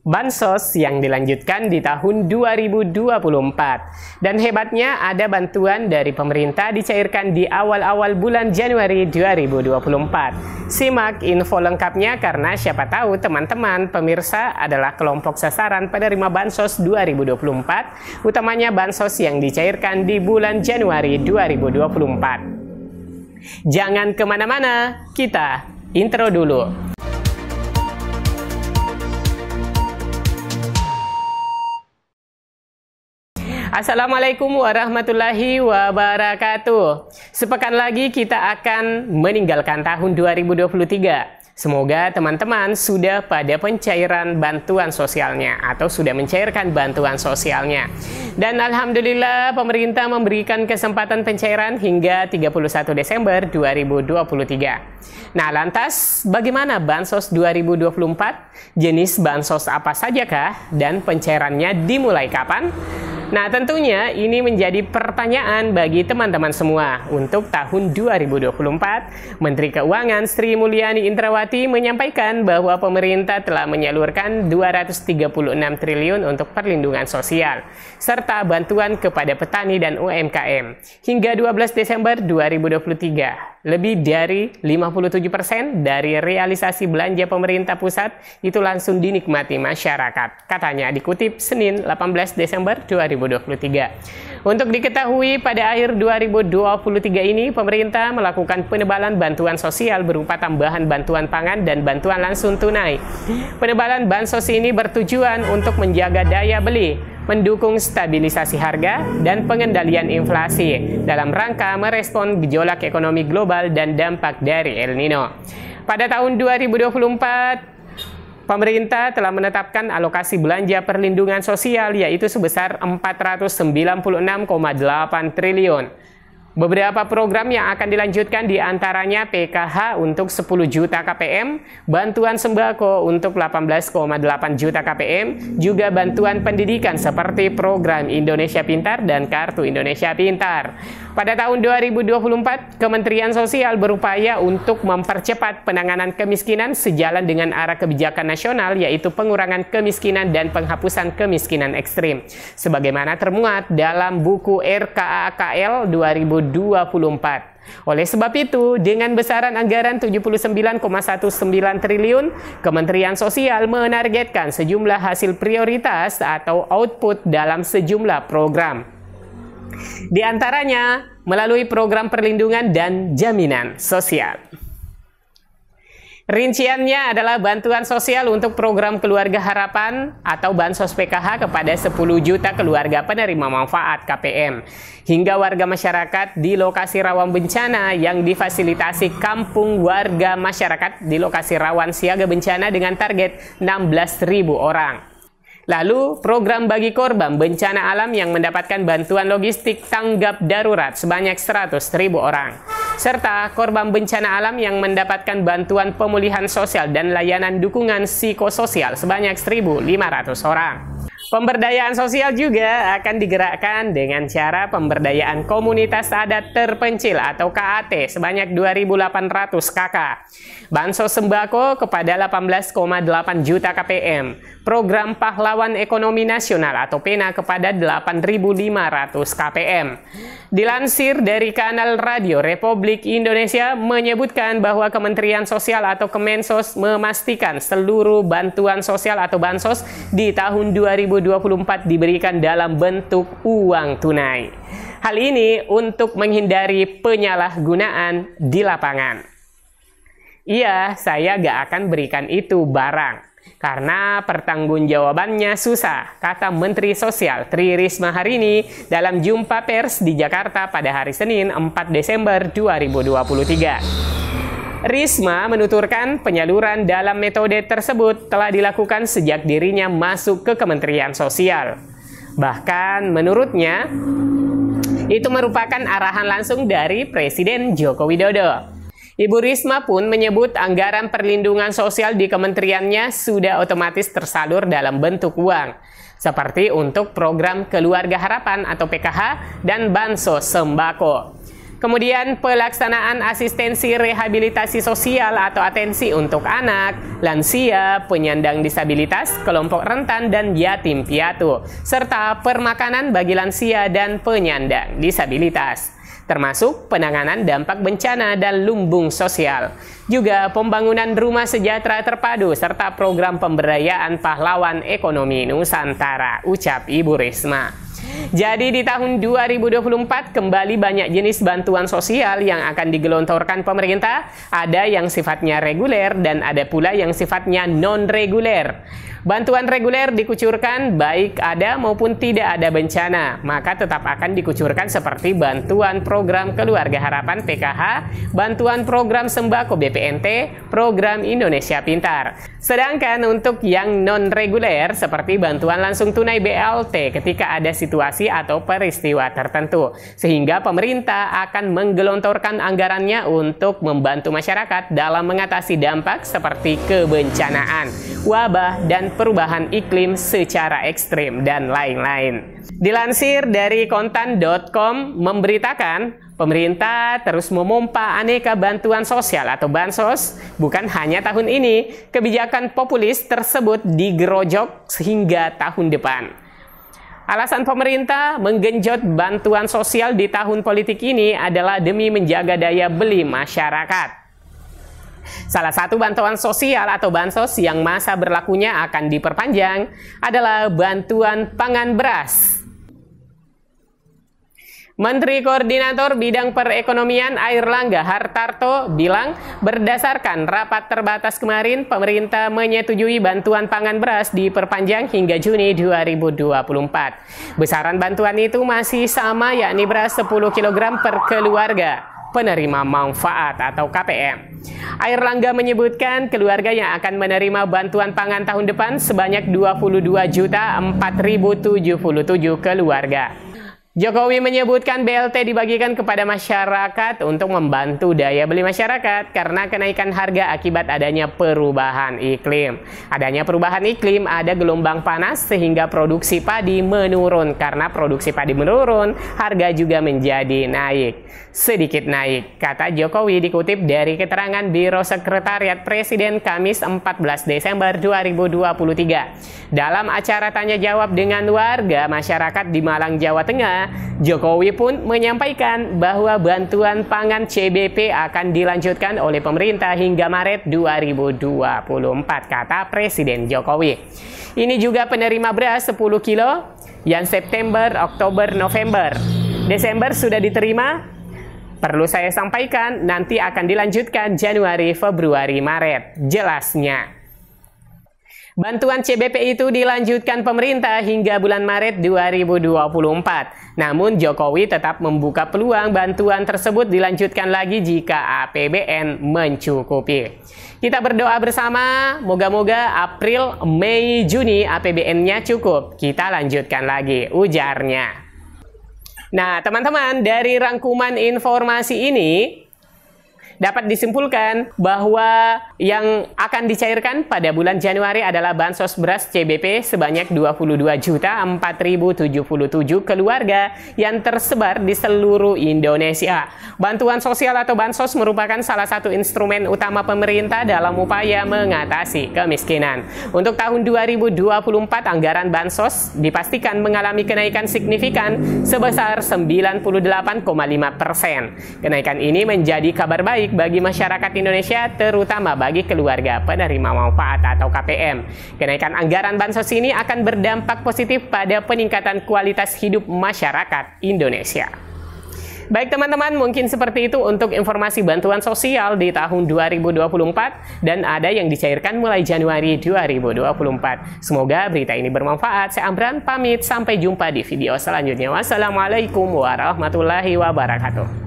Bansos yang dilanjutkan di tahun 2024. Dan hebatnya ada bantuan dari pemerintah dicairkan di awal-awal bulan Januari 2024. Simak info lengkapnya karena siapa tahu teman-teman pemirsa adalah kelompok sasaran penerima Bansos 2024, utamanya Bansos yang dicairkan di bulan Januari 2024. Jangan kemana-mana, kita intro dulu. Assalamualaikum warahmatullahi wabarakatuh. Sepekan lagi kita akan meninggalkan tahun 2023. Semoga teman-teman sudah pada pencairan bantuan sosialnya atau sudah mencairkan bantuan sosialnya. Dan alhamdulillah pemerintah memberikan kesempatan pencairan hingga 31 Desember 2023. Nah, lantas bagaimana Bansos 2024? Jenis Bansos apa sajakah dan pencairannya dimulai kapan? Nah, tentunya ini menjadi pertanyaan bagi teman-teman semua. Untuk tahun 2024, Menteri Keuangan Sri Mulyani Indrawati menyampaikan bahwa pemerintah telah menyalurkan 236 triliun untuk perlindungan sosial, serta bantuan kepada petani dan UMKM. Hingga 12 Desember 2023, lebih dari 57% dari realisasi belanja pemerintah pusat itu langsung dinikmati masyarakat. Katanya dikutip Senin 18 Desember 2023. Untuk diketahui, pada akhir 2023 ini pemerintah melakukan penebalan bantuan sosial berupa tambahan bantuan pangan dan bantuan langsung tunai. Penebalan bansos ini bertujuan untuk menjaga daya beli, mendukung stabilisasi harga dan pengendalian inflasi dalam rangka merespon gejolak ekonomi global dan dampak dari El Nino. Pada tahun 2024, pemerintah telah menetapkan alokasi belanja perlindungan sosial yaitu sebesar 496,8 triliun. Beberapa program yang akan dilanjutkan diantaranya PKH untuk 10 juta KPM, bantuan sembako untuk 18,8 juta KPM, juga bantuan pendidikan seperti program Indonesia Pintar dan Kartu Indonesia Pintar. Pada tahun 2024, Kementerian Sosial berupaya untuk mempercepat penanganan kemiskinan sejalan dengan arah kebijakan nasional yaitu pengurangan kemiskinan dan penghapusan kemiskinan ekstrim, sebagaimana termuat dalam buku RKAKL 2024. Oleh sebab itu, dengan besaran anggaran 79,19 triliun, Kementerian Sosial menargetkan sejumlah hasil prioritas atau output dalam sejumlah program. Di antaranya melalui program perlindungan dan jaminan sosial. Rinciannya adalah bantuan sosial untuk program Keluarga Harapan atau Bansos PKH kepada 10 juta keluarga penerima manfaat KPM hingga warga masyarakat di lokasi rawan bencana yang difasilitasi Kampung Warga Masyarakat di lokasi rawan siaga bencana dengan target 16.000 orang. Lalu, program bagi korban bencana alam yang mendapatkan bantuan logistik tanggap darurat sebanyak 100.000 orang. Serta korban bencana alam yang mendapatkan bantuan pemulihan sosial dan layanan dukungan psikososial sebanyak 1.500 orang. Pemberdayaan sosial juga akan digerakkan dengan cara pemberdayaan komunitas adat terpencil atau KAT sebanyak 2.800 KK. Bansos sembako kepada 18,8 juta KPM. Program Pahlawan Ekonomi Nasional atau PENA kepada 8.500 KPM. Dilansir dari kanal Radio Republik Indonesia menyebutkan bahwa Kementerian Sosial atau Kemensos memastikan seluruh bantuan sosial atau bansos di tahun 2024 diberikan dalam bentuk uang tunai. Hal ini untuk menghindari penyalahgunaan di lapangan. Iya, saya gak akan berikan itu barang, karena pertanggungjawabannya susah, kata Menteri Sosial Tri Risma hari ini dalam jumpa pers di Jakarta pada hari Senin 4 Desember 2023. Risma menuturkan penyaluran dalam metode tersebut telah dilakukan sejak dirinya masuk ke Kementerian Sosial. Bahkan menurutnya, itu merupakan arahan langsung dari Presiden Joko Widodo. Ibu Risma pun menyebut anggaran perlindungan sosial di kementeriannya sudah otomatis tersalur dalam bentuk uang, seperti untuk program Keluarga Harapan atau PKH dan Bansos Sembako. Kemudian pelaksanaan asistensi rehabilitasi sosial atau atensi untuk anak, lansia, penyandang disabilitas, kelompok rentan, dan yatim piatu, serta permakanan bagi lansia dan penyandang disabilitas, termasuk penanganan dampak bencana dan lumbung sosial. Juga pembangunan rumah sejahtera terpadu, serta program pemberdayaan pahlawan ekonomi Nusantara, ucap Ibu Risma. Jadi di tahun 2024 kembali banyak jenis bantuan sosial yang akan digelontorkan pemerintah. Ada yang sifatnya reguler dan ada pula yang sifatnya non-reguler. Bantuan reguler dikucurkan baik ada maupun tidak ada bencana, maka tetap akan dikucurkan seperti bantuan program Keluarga Harapan PKH, bantuan program Sembako BPNT, program Indonesia Pintar. Sedangkan untuk yang non-reguler seperti bantuan langsung tunai BLT ketika ada situasi atau peristiwa tertentu, sehingga pemerintah akan menggelontorkan anggarannya untuk membantu masyarakat dalam mengatasi dampak seperti kebencanaan, wabah, dan perubahan iklim secara ekstrim, dan lain-lain. Dilansir dari kontan.com memberitakan, pemerintah terus memompa aneka bantuan sosial atau bansos. Bukan hanya tahun ini, kebijakan populis tersebut digerojok hingga tahun depan. Alasan pemerintah menggenjot bantuan sosial di tahun politik ini adalah demi menjaga daya beli masyarakat. Salah satu bantuan sosial atau bansos yang masa berlakunya akan diperpanjang adalah bantuan pangan beras. Menteri Koordinator Bidang Perekonomian Airlangga Hartarto bilang, berdasarkan rapat terbatas kemarin, pemerintah menyetujui bantuan pangan beras diperpanjang hingga Juni 2024. Besaran bantuan itu masih sama, yakni beras 10 kg per keluarga penerima manfaat atau KPM. Airlangga menyebutkan keluarga yang akan menerima bantuan pangan tahun depan sebanyak 22.4.077 keluarga. Jokowi menyebutkan BLT dibagikan kepada masyarakat untuk membantu daya beli masyarakat karena kenaikan harga akibat adanya perubahan iklim. Adanya perubahan iklim, ada gelombang panas sehingga produksi padi menurun. Karena produksi padi menurun, harga juga menjadi sedikit naik, kata Jokowi dikutip dari keterangan Biro Sekretariat Presiden Kamis 14 Desember 2023. Dalam acara tanya jawab dengan warga masyarakat di Malang, Jawa Tengah, Jokowi pun menyampaikan bahwa bantuan pangan CBP akan dilanjutkan oleh pemerintah hingga Maret 2024, kata Presiden Jokowi. Ini juga penerima beras 10 kilo yang September, Oktober, November, Desember sudah diterima. Perlu saya sampaikan, nanti akan dilanjutkan Januari, Februari, Maret, jelasnya. Bantuan CBP itu dilanjutkan pemerintah hingga bulan Maret 2024. Namun Jokowi tetap membuka peluang bantuan tersebut dilanjutkan lagi jika APBN mencukupi. Kita berdoa bersama, moga-moga April, Mei, Juni APBN-nya cukup. Kita lanjutkan lagi, ujarnya. Nah, teman-teman, dari rangkuman informasi ini dapat disimpulkan bahwa yang akan dicairkan pada bulan Januari adalah bansos beras CBP sebanyak 22.4.077 keluarga yang tersebar di seluruh Indonesia. Bantuan sosial atau bansos merupakan salah satu instrumen utama pemerintah dalam upaya mengatasi kemiskinan. Untuk tahun 2024, anggaran bansos dipastikan mengalami kenaikan signifikan sebesar 98,5%. Kenaikan ini menjadi kabar baik bagi masyarakat Indonesia, terutama bagi keluarga penerima manfaat atau KPM. Kenaikan anggaran bansos ini akan berdampak positif pada peningkatan kualitas hidup masyarakat Indonesia. Baik teman-teman, mungkin seperti itu untuk informasi bantuan sosial di tahun 2024 dan ada yang dicairkan mulai Januari 2024. Semoga berita ini bermanfaat. Saya Amran pamit, sampai jumpa di video selanjutnya. Wassalamualaikum warahmatullahi wabarakatuh.